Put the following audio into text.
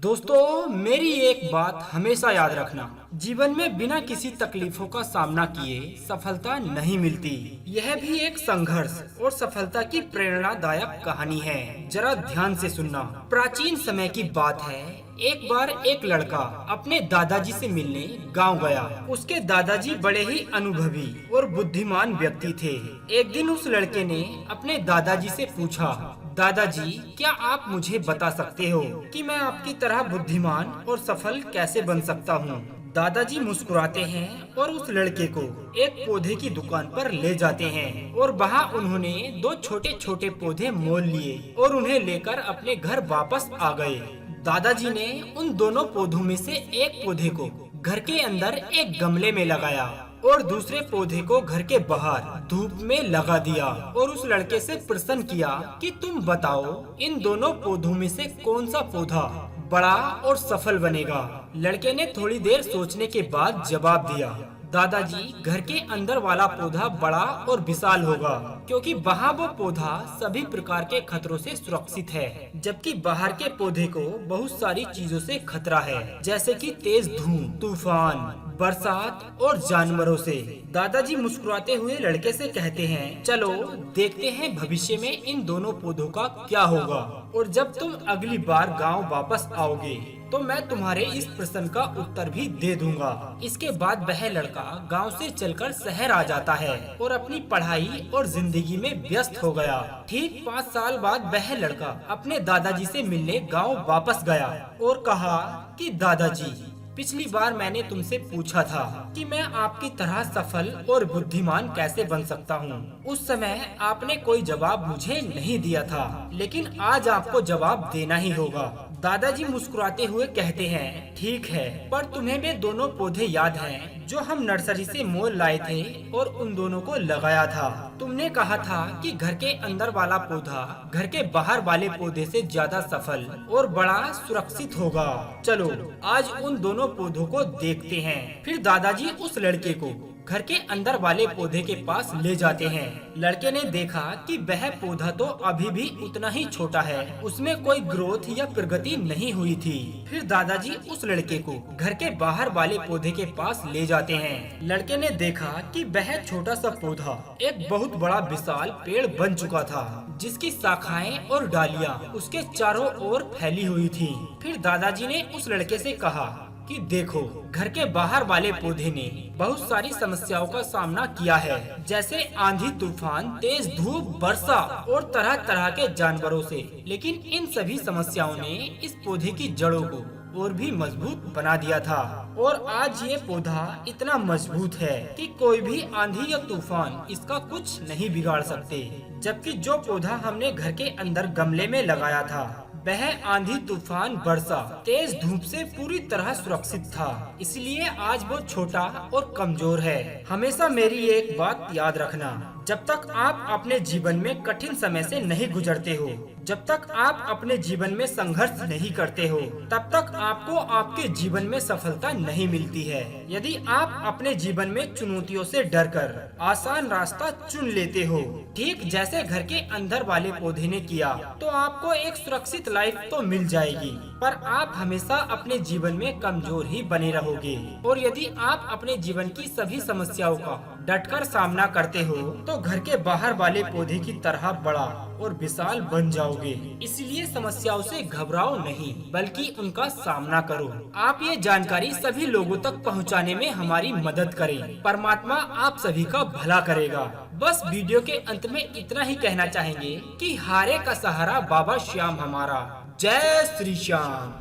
दोस्तों, मेरी एक बात हमेशा याद रखना। जीवन में बिना किसी तकलीफों का सामना किए सफलता नहीं मिलती। यह भी एक संघर्ष और सफलता की प्रेरणादायक कहानी है। जरा ध्यान से सुनना। प्राचीन समय की बात है। एक बार एक लड़का अपने दादाजी से मिलने गांव गया। उसके दादाजी बड़े ही अनुभवी और बुद्धिमान व्यक्ति थे। एक दिन उस लड़के ने अपने दादाजी से पूछा, दादाजी, क्या आप मुझे बता सकते हो कि मैं आपकी तरह बुद्धिमान और सफल कैसे बन सकता हूँ? दादाजी मुस्कुराते हैं और उस लड़के को एक पौधे की दुकान पर ले जाते हैं और वहाँ उन्होंने दो छोटे छोटे पौधे मोल लिए और उन्हें लेकर अपने घर वापस आ गए। दादाजी ने उन दोनों पौधों में से एक पौधे को घर के अंदर एक गमले में लगाया और दूसरे पौधे को घर के बाहर धूप में लगा दिया और उस लड़के से प्रश्न किया कि तुम बताओ, इन दोनों पौधों में से कौन सा पौधा बड़ा और सफल बनेगा? लड़के ने थोड़ी देर सोचने के बाद जवाब दिया, दादाजी, घर के अंदर वाला पौधा बड़ा और विशाल होगा, क्योंकि वहाँ वो पौधा सभी प्रकार के खतरों से सुरक्षित है, जबकि बाहर के पौधे को बहुत सारी चीजों से खतरा है, जैसे कि तेज धूप, तूफान, बरसात और जानवरों से। दादाजी मुस्कुराते हुए लड़के से कहते हैं, चलो देखते हैं भविष्य में इन दोनों पौधों का क्या होगा, और जब तुम अगली बार गांव वापस आओगे तो मैं तुम्हारे इस प्रश्न का उत्तर भी दे दूंगा। इसके बाद वह लड़का गांव से चलकर शहर आ जाता है और अपनी पढ़ाई और जिंदगी में व्यस्त हो गया। ठीक 5 साल बाद वह लड़का अपने दादाजी से मिलने गांव वापस गया और कहा कि दादाजी, पिछली बार मैंने तुमसे पूछा था कि मैं आपकी तरह सफल और बुद्धिमान कैसे बन सकता हूँ। उस समय आपने कोई जवाब मुझे नहीं दिया था, लेकिन आज आपको जवाब देना ही होगा। दादाजी मुस्कुराते हुए कहते हैं, ठीक है, पर तुम्हें वे दोनों पौधे याद हैं जो हम नर्सरी से मोल लाए थे और उन दोनों को लगाया था? तुमने कहा था कि घर के अंदर वाला पौधा घर के बाहर वाले पौधे से ज्यादा सफल और बड़ा सुरक्षित होगा। चलो आज उन दोनों पौधों को देखते हैं। फिर दादाजी उस लड़के को घर के अंदर वाले पौधे के पास ले जाते हैं। लड़के ने देखा कि वह पौधा तो अभी भी उतना ही छोटा है, उसमें कोई ग्रोथ या प्रगति नहीं हुई थी। फिर दादाजी उस लड़के को घर के बाहर वाले पौधे के पास ले जाते हैं। लड़के ने देखा कि वह छोटा सा पौधा एक बहुत बड़ा विशाल पेड़ बन चुका था, जिसकी शाखाएं और डालियां उसके चारों ओर फैली हुई थी। फिर दादाजी ने उस लड़के से कहा कि देखो, घर के बाहर वाले पौधे ने बहुत सारी समस्याओं का सामना किया है, जैसे आंधी, तूफान, तेज धूप, वर्षा और तरह तरह के जानवरों से, लेकिन इन सभी समस्याओं ने इस पौधे की जड़ों को और भी मजबूत बना दिया था, और आज ये पौधा इतना मजबूत है कि कोई भी आंधी या तूफान इसका कुछ नहीं बिगाड़ सकते। जबकि जो पौधा हमने घर के अंदर गमले में लगाया था, वह आंधी, तूफान, वर्षा, तेज धूप से पूरी तरह सुरक्षित था, इसलिए आज वो छोटा और कमजोर है। हमेशा मेरी एक बात याद रखना, जब तक आप अपने जीवन में कठिन समय से नहीं गुजरते हो, जब तक आप अपने जीवन में संघर्ष नहीं करते हो, तब तक आपको आपके जीवन में सफलता नहीं मिलती है। यदि आप अपने जीवन में चुनौतियों से डरकर आसान रास्ता चुन लेते हो, ठीक जैसे घर के अंदर वाले पौधे ने किया, तो आपको एक सुरक्षित लाइफ तो मिल जाएगी, पर आप हमेशा अपने जीवन में कमजोर ही बने रहोगे। और यदि आप अपने जीवन की सभी समस्याओं का डटकर सामना करते हो, तो घर के बाहर वाले पौधे की तरह बड़ा और विशाल बन जाओगे। इसलिए समस्याओं से घबराओ नहीं, बल्कि उनका सामना करो। आप ये जानकारी सभी लोगों तक पहुंचाने में हमारी मदद करें। परमात्मा आप सभी का भला करेगा। बस वीडियो के अंत में इतना ही कहना चाहेंगे कि हारे का सहारा बाबा श्याम हमारा। जय श्री श्याम।